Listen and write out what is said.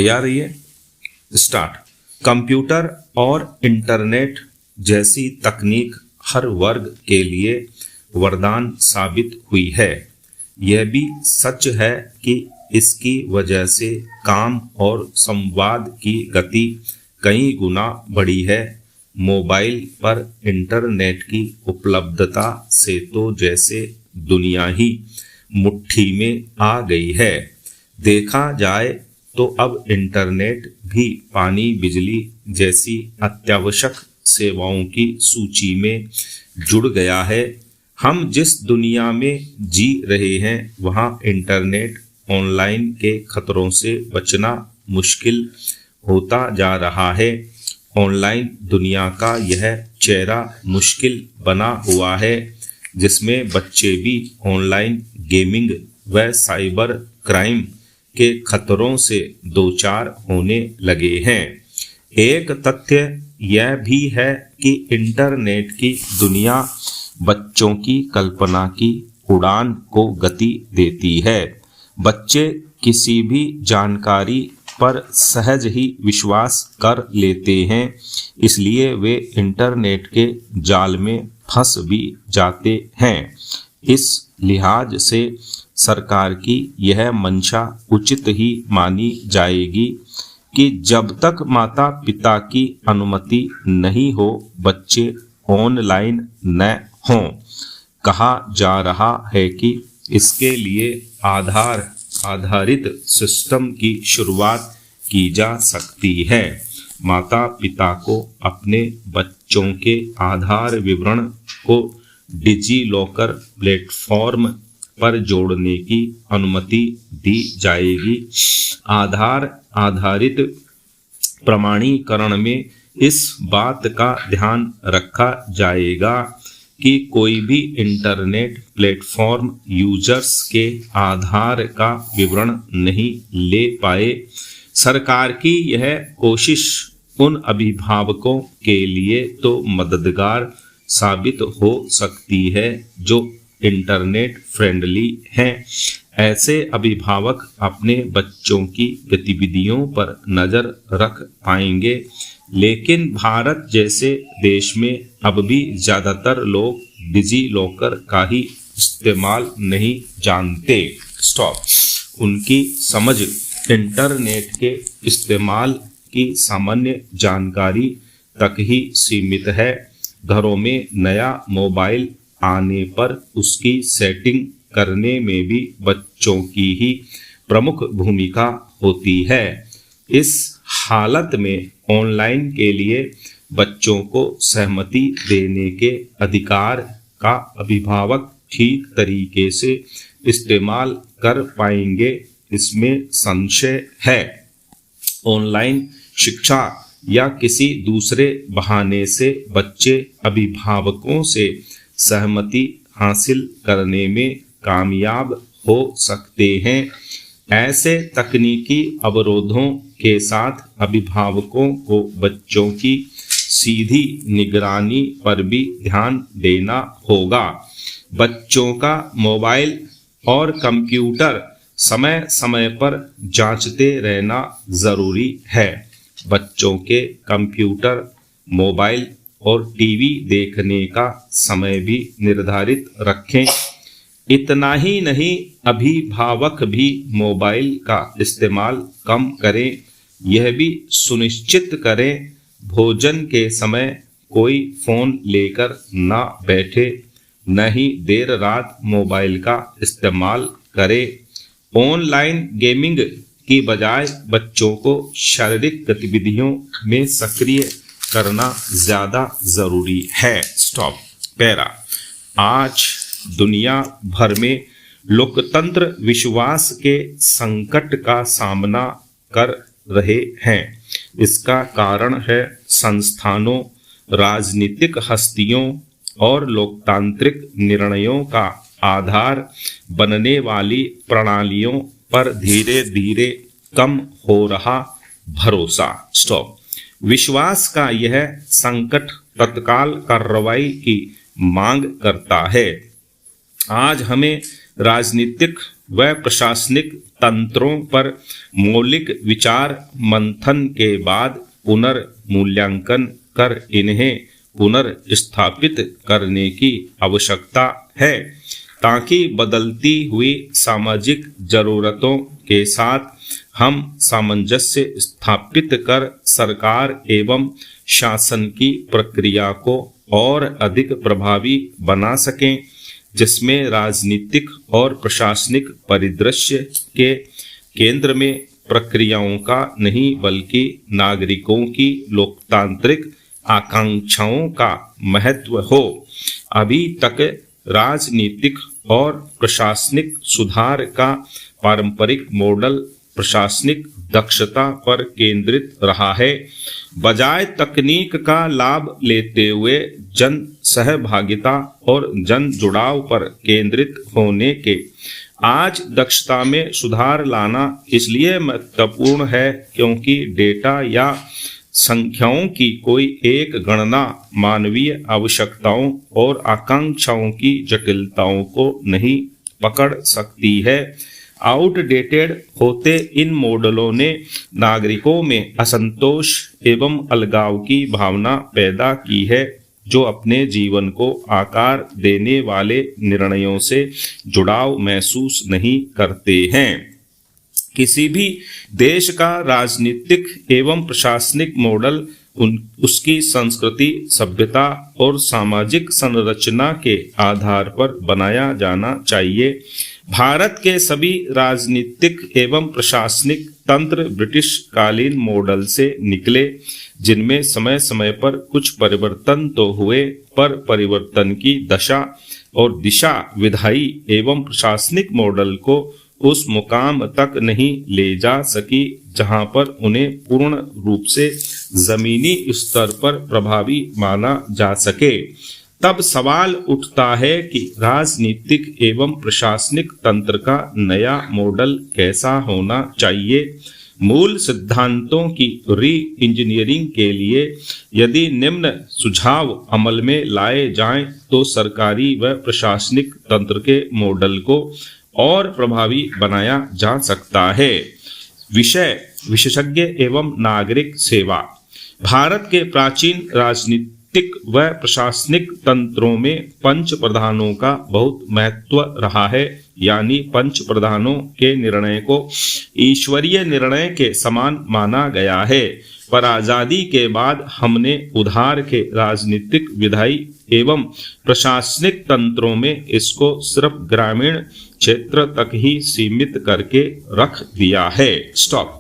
तैयार रहिए। Start. Computer और इंटरनेट जैसी तकनीक हर वर्ग के लिए वरदान साबित हुई है। यह भी सच है कि इसकी वजह से काम और संवाद की गति कई गुना बढ़ी है। मोबाइल पर इंटरनेट की उपलब्धता से तो जैसे दुनिया ही मुट्ठी में आ गई है। देखा जाए तो अब इंटरनेट भी पानी बिजली जैसी अत्यावश्यक सेवाओं की सूची में जुड़ गया है। हम जिस दुनिया में जी रहे हैं वहाँ इंटरनेट ऑनलाइन के खतरों से बचना मुश्किल होता जा रहा है। ऑनलाइन दुनिया का यह चेहरा मुश्किल बना हुआ है, जिसमें बच्चे भी ऑनलाइन गेमिंग व साइबर क्राइम के खतरों से दो चार होने लगे हैं। एक तथ्य यह भी है कि इंटरनेट की दुनिया बच्चों की कल्पना की उड़ान को गति देती है। बच्चे किसी भी जानकारी पर सहज ही विश्वास कर लेते हैं, इसलिए वे इंटरनेट के जाल में फंस भी जाते हैं। इस लिहाज से सरकार की यह मंशा उचित ही मानी जाएगी कि जब तक माता पिता की अनुमति नहीं हो बच्चे ऑनलाइन न हों। कहा जा रहा है कि इसके लिए आधार आधारित सिस्टम की शुरुआत की जा सकती है। माता पिता को अपने बच्चों के आधार विवरण को डिजी लॉकर प्लेटफॉर्म पर जोड़ने की अनुमति दी जाएगी। आधार आधारित प्रमाणीकरण में इस बात का ध्यान रखा जाएगा कि कोई भी इंटरनेट प्लेटफॉर्म यूजर्स के आधार का विवरण नहीं ले पाए। सरकार की यह कोशिश उन अभिभावकों के लिए तो मददगार साबित हो सकती है जो इंटरनेट फ्रेंडली हैं। ऐसे अभिभावक अपने बच्चों की गतिविधियों पर नज़र रख पाएंगे, लेकिन भारत जैसे देश में अब भी ज़्यादातर लोग डिजी लॉकर का ही इस्तेमाल नहीं जानते। स्टॉप। उनकी समझ इंटरनेट के इस्तेमाल की सामान्य जानकारी तक ही सीमित है। घरों में नया मोबाइल आने पर उसकी सेटिंग करने में भी बच्चों की ही प्रमुख भूमिका होती है। इस हालत में ऑनलाइन के लिए बच्चों को सहमति देने के अधिकार का अभिभावक ठीक तरीके से इस्तेमाल कर पाएंगे, इसमें संशय है। ऑनलाइन शिक्षा या किसी दूसरे बहाने से बच्चे अभिभावकों से सहमति हासिल करने में कामयाब हो सकते हैं। ऐसे तकनीकी अवरोधों के साथ अभिभावकों को बच्चों की सीधी निगरानी पर भी ध्यान देना होगा। बच्चों का मोबाइल और कंप्यूटर समय समय पर जांचते रहना ज़रूरी है। बच्चों के कंप्यूटर, मोबाइल और टीवी देखने का समय भी निर्धारित रखें। इतना ही नहीं, अभिभावक भी मोबाइल का इस्तेमाल कम करें। यह भी सुनिश्चित करें भोजन के समय कोई फ़ोन लेकर ना बैठे, न ही देर रात मोबाइल का इस्तेमाल करें। ऑनलाइन गेमिंग की बजाय बच्चों को शारीरिक गतिविधियों में सक्रिय करना ज़्यादा ज़रूरी है। स्टॉप। पैरा। आज दुनिया भर में लोकतंत्र विश्वास के संकट का सामना कर रहे हैं। इसका कारण है संस्थानों, राजनीतिक हस्तियों और लोकतांत्रिक निर्णयों का आधार बनने वाली प्रणालियों पर धीरे धीरे कम हो रहा भरोसा। स्टॉप। विश्वास का यह संकट तत्काल कार्रवाई की मांग करता है। आज हमें राजनीतिक व प्रशासनिक तंत्रों पर मौलिक विचार मंथन के बाद पुनर्मूल्यांकन कर इन्हें पुनर्स्थापित करने की आवश्यकता है, ताकि बदलती हुई सामाजिक जरूरतों के साथ हम सामंजस्य स्थापित कर सरकार एवं शासन की प्रक्रिया को और अधिक प्रभावी बना सकें, जिसमें राजनीतिक और प्रशासनिक परिदृश्य के केंद्र में प्रक्रियाओं का नहीं बल्कि नागरिकों की लोकतांत्रिक आकांक्षाओं का महत्व हो। अभी तक राजनीतिक और प्रशासनिक सुधार का पारंपरिक मॉडल प्रशासनिक दक्षता पर केंद्रित रहा है, बजाय तकनीक का लाभ लेते हुए जन सहभागिता और जन जुड़ाव पर केंद्रित होने के। आज दक्षता में सुधार लाना इसलिए महत्वपूर्ण है क्योंकि डेटा या संख्याओं की कोई एक गणना मानवीय आवश्यकताओं और आकांक्षाओं की जटिलताओं को नहीं पकड़ सकती है। आउटडेटेड होते इन मॉडलों ने नागरिकों में असंतोष एवं अलगाव की भावना पैदा की है, जो अपने जीवन को आकार देने वाले निर्णयों से जुड़ाव महसूस नहीं करते हैं। किसी भी देश का राजनीतिक एवं प्रशासनिक मॉडल उसकी संस्कृति, सभ्यता और सामाजिक संरचना के आधार पर बनाया जाना चाहिए। भारत के सभी राजनीतिक एवं प्रशासनिक तंत्र ब्रिटिश कालीन मॉडल से निकले, जिनमें समय समय पर कुछ परिवर्तन तो हुए, पर परिवर्तन की दशा और दिशा विधायी एवं प्रशासनिक मॉडल को उस मुकाम तक नहीं ले जा सकी जहां पर उन्हें पूर्ण रूप से जमीनी स्तर पर प्रभावी माना जा सके। तब सवाल उठता है कि राजनीतिक एवं प्रशासनिक तंत्र का नया मॉडल कैसा होना चाहिए। मूल सिद्धांतों की री इंजीनियरिंग के लिए यदि निम्न सुझाव अमल में लाए जाएं तो सरकारी व प्रशासनिक तंत्र के मॉडल को और प्रभावी बनाया जा सकता है। विषय विशेषज्ञ एवं नागरिक सेवा। भारत के प्राचीन राजनीतिक व प्रशासनिक तंत्रों में पंच प्रधानों का बहुत महत्व रहा है, यानी पंच प्रधानों के निर्णय को ईश्वरीय निर्णय के समान माना गया है। पर आजादी के बाद हमने उधार के राजनीतिक, विधायी एवं प्रशासनिक तंत्रों में इसको सिर्फ ग्रामीण क्षेत्र तक ही सीमित करके रख दिया है। स्टॉप।